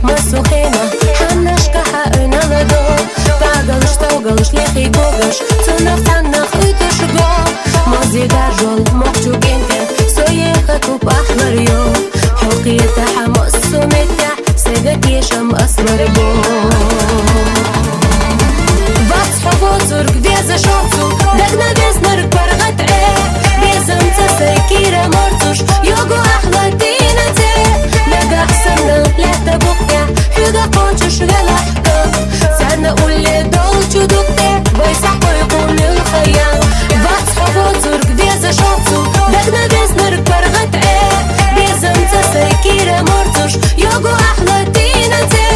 مسوخينا حناش كحقنا لدو تعقلش توقلش ليخي قوقش تنخ تنخ وتشقو مازي دارجول موقجو كنتر سويخك وبأحمر يوم حوقية حمص ومتع سيدك يشم أسمر بو Vatshavo turk vjeze shocu Degna vjeznër për gëtre Vjezëm të se kire mërcush Jogu ahlatina te Lega sënë lehte bukte Hyga konqësh vela hkëm Sene ulle dol që dukte Vajsa kojkun il khayal Vatshavo turk vjeze shocu Degna vjeznër për gëtre Vjezëm të se kire mërcush Jogu ahlatina te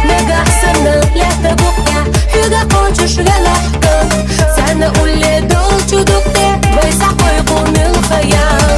Lega sënë lehte bukte Hyga konqësh vela hkëm Sene ulle dol që dukte Vajsa kojkun il khayal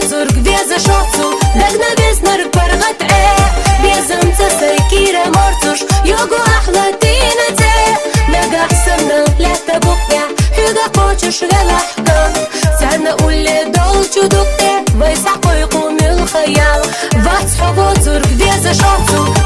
Turk vjeze shocu Degna vjeznër për gëtre Vjezëm të se kire mërcush Jogu ahlatina te Lega sënë lehte bukte Hyga konqësh vela hkëm Sene ulle dol që dukte Vajsa kojkun il khayal Vatshavo Turk vjeze shocu